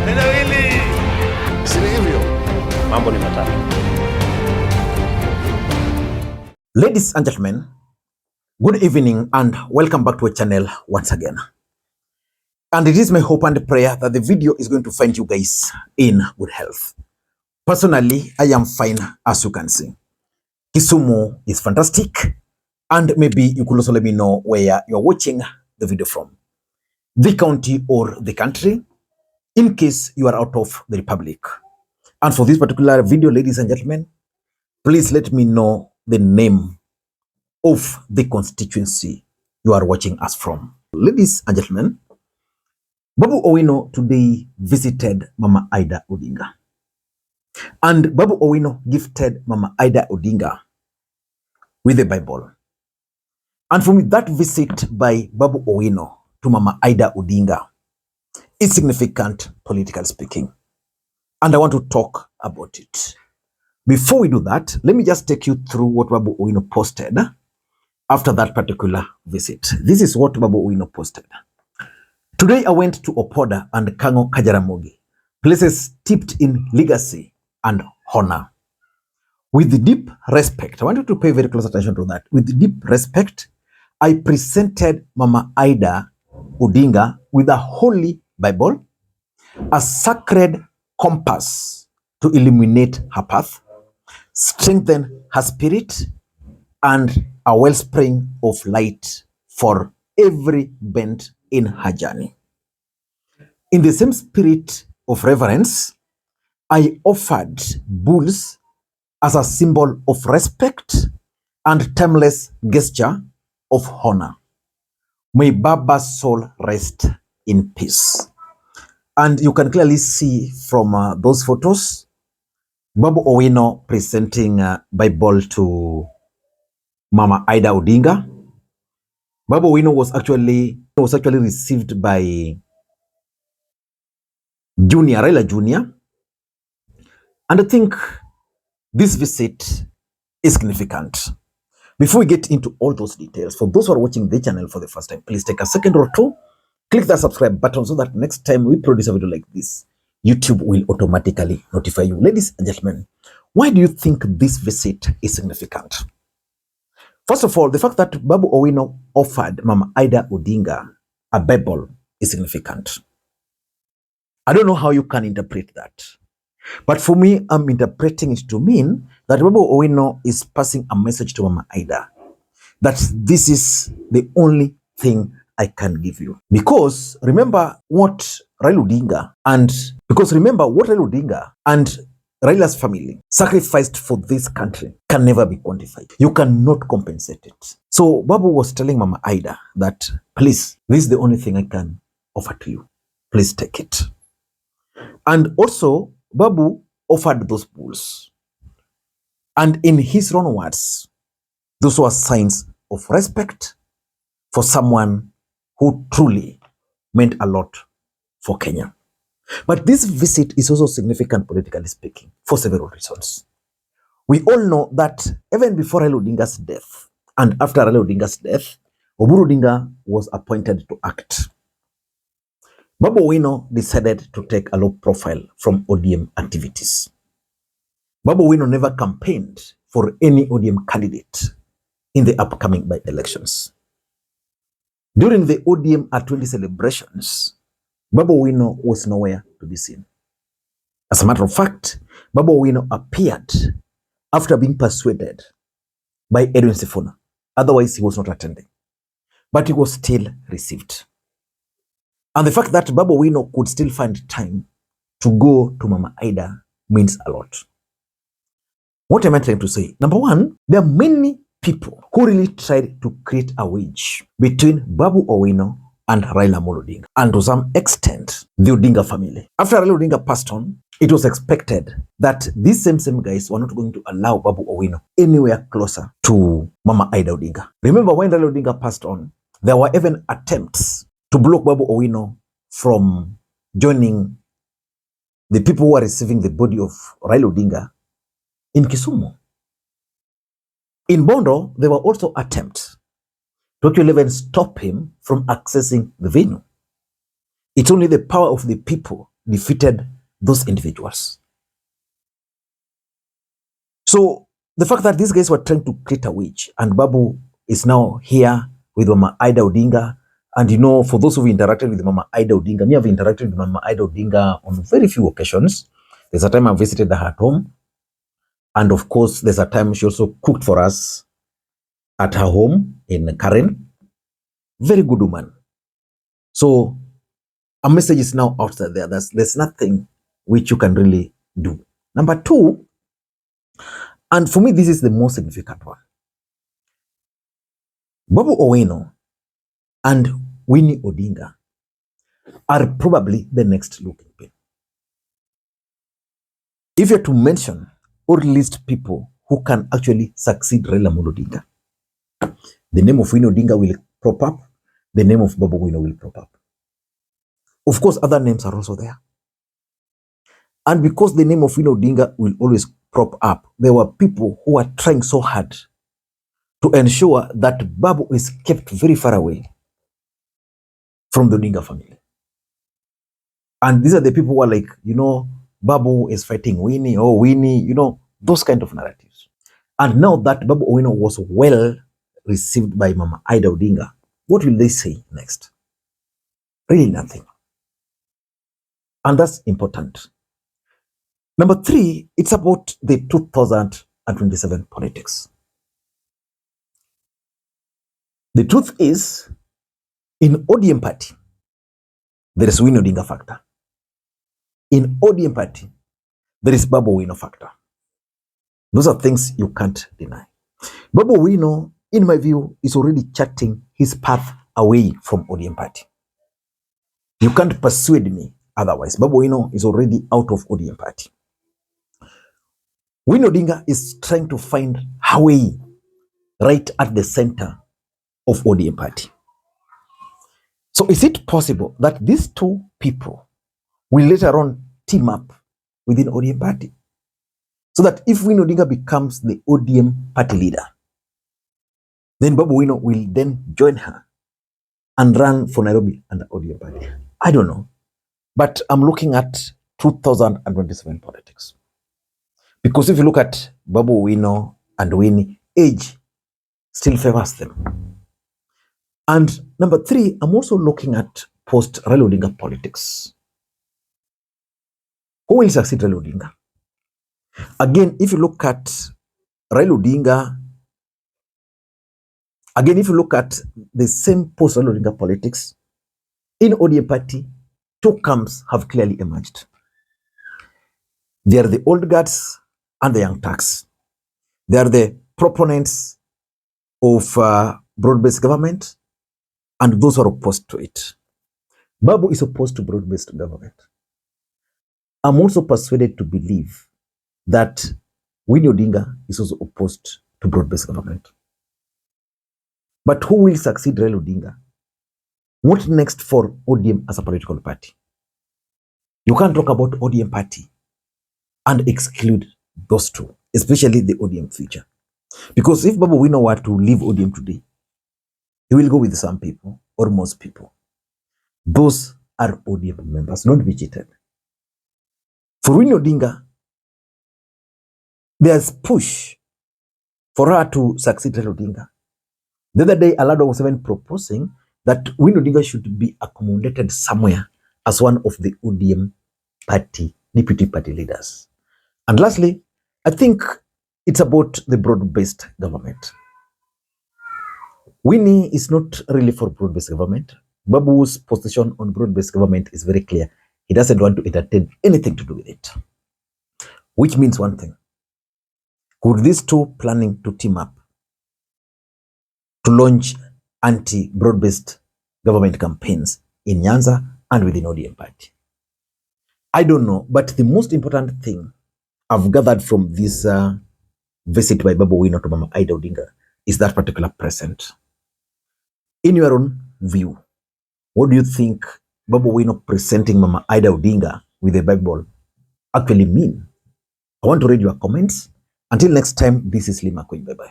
Neno hili si hivyo. Mambo ni matatu. Ladies and gentlemen, good evening and welcome back to our channel once again. And it is my hope and prayer that the video is going to find you guys in good health. Personally, I am fine, as you can see. Kisumu is fantastic, and maybe you could also let me know where you're watching the video from. The county or the country, in case you are out of the republic. And for this particular video, ladies and gentlemen, please let me know the name of the constituency you are watching us from. Ladies and gentlemen, Babu Owino today visited Mama Ida Odinga. And Babu Owino gifted Mama Ida Odinga with a Bible. And for me, that visit by Babu Owino to Mama Ida Odinga is significant, politically speaking. And I want to talk about it. Before we do that, let me just take you through what Babu Owino posted after that particular visit. This is what Babu Owino posted. Today I went to Opoda and Kango Kajaramogi, places steeped in legacy and honor. With deep respect, I want you to pay very close attention to that. With deep respect, I presented Mama Ida Odinga with a holy Bible, a sacred compass to illuminate her path, strengthen her spirit, and a wellspring of light for every bend in her journey. In the same spirit of reverence, I offered bulls as a symbol of respect and timeless gesture of honor. May Baba's soul rest in peace. And you can clearly see from those photos, Babu Owino presenting Bible to Mama Ida Odinga. Babu Owino was actually received by Raila Jr. And I think this visit is significant. Before we get into all those details, for those who are watching the channel for the first time, please take a second or two, click that subscribe button so that next time we produce a video like this, YouTube will automatically notify you. Ladies and gentlemen, why do you think this visit is significant? First of all, the fact that Babu Owino offered Mama Ida Odinga a Bible is significant. I don't know how you can interpret that. But for me, I'm interpreting it to mean that Babu Owino is passing a message to Mama Ida that this is the only thing I can give you. Because remember what Raila Odinga and Raila's family sacrificed for this country can never be quantified. You cannot compensate it. So Babu was telling Mama Ida that, please, this is the only thing I can offer to you. Please take it. And also, Babu offered those bulls. And in his own words, those were signs of respect for someone who truly meant a lot for Kenya. But this visit is also significant politically speaking for several reasons. We all know that even before Raila Odinga's death and after Raila Odinga's death, Oburu Odinga was appointed to act. Babu Owino decided to take a low profile from ODM activities. Babu Owino never campaigned for any ODM candidate in the upcoming by-elections. During the ODM R20 celebrations, Babu Owino was nowhere to be seen. As a matter of fact, Babu Owino appeared after being persuaded by Edwin Sifuna. Otherwise, he was not attending. But he was still received. And the fact that Babu Owino could still find time to go to Mama Ida means a lot. What am I trying to say? Number one, there are many people who really tried to create a wedge between Babu Owino and Raila Odinga, and to some extent, the Odinga family. After Raila Odinga passed on, it was expected that these same guys were not going to allow Babu Owino anywhere closer to Mama Ida Odinga. Remember when Raila Odinga passed on, there were even attempts to block Babu Owino from joining the people who are receiving the body of Raila Odinga in Kisumu. In Bondo, there were also attempts to even stop him from accessing the venue. It's only the power of the people defeated those individuals. So the fact that these guys were trying to create a witch, and Babu is now here with Mama Ida Odinga. And you know, for those who interacted with Mama Ida Odinga, me have interacted with Mama Ida Odinga on very few occasions. There's a time I visited her at home. And of course, there's a time she also cooked for us at her home in Karen. Very good woman. So a message is now out there. There's nothing which you can really do. Number two, and for me, this is the most significant one. Babu Owino and Winnie Odinga are probably the next looking pin. If you're to mention or list people who can actually succeed Raila Amolo Odinga, the name of Winnie Odinga will prop up, the name of Babu Owino will prop up. Of course, other names are also there. And because the name of Winnie Odinga will always prop up, there were people who are trying so hard to ensure that Babu is kept very far away from the Odinga family. And these are the people who are like, you know, Babu is fighting Winnie, or Winnie, you know, those kind of narratives. And now that Babu Owino was well received by Mama Ida Odinga, what will they say next? Really nothing. And that's important. Number three, it's about the 2027 politics. The truth is, in ODM party, there is Winnie Odinga factor. In ODM party, there is Babu Owino factor. Those are things you can't deny. Babu Owino, in my view, is already charting his path away from ODM party. You can't persuade me otherwise. Babu Owino is already out of ODM party. Winnie Odinga is trying to find her way right at the center of ODM party. So is it possible that these two people will later on team up within ODM party? So that if Winnie Odinga becomes the ODM party leader, then Babu Owino will then join her and run for Nairobi under ODM party. I don't know. But I'm looking at 2027 politics. Because if you look at Babu Owino and Winnie, age still favors them. And number three, I'm also looking at post-Raila Odinga politics. Who will succeed Raila Odinga? Again, if you look at Raila Odinga, again, if you look at the same post-Raila Odinga politics, in ODM party, two camps have clearly emerged. They are the old guards and the young thugs. They are the proponents of broad-based government and those who are opposed to it. Babu is opposed to broad-based government. I'm also persuaded to believe that Winnie Odinga is also opposed to broad-based government. But who will succeed Raila Odinga? What next for ODM as a political party? You can't talk about ODM party and exclude those two, especially the ODM future. Because if Babu Owino were to leave ODM today, he will go with some people or most people. Those are ODM members, not be cheated. For Winnie Odinga, there's push for her to succeed Raila Odinga. The other day, Alado was even proposing that Winnie Odinga should be accommodated somewhere as one of the ODM party, deputy party leaders. And lastly, I think it's about the broad-based government. Winnie is not really for broad-based government. Babu's position on broad-based government is very clear. He doesn't want to entertain anything to do with it. Which means one thing. Could these two planning to team up to launch anti-broad-based government campaigns in Nyanza and within ODM party? I don't know, but the most important thing I've gathered from this visit by Babu Owino to Mama Ida Odinga is that particular present. In your own view, what do you think Babu Owino presenting Mama Ida Odinga with a Bible actually mean? I want to read your comments. Until next time, this is Lima Queen. Bye-bye.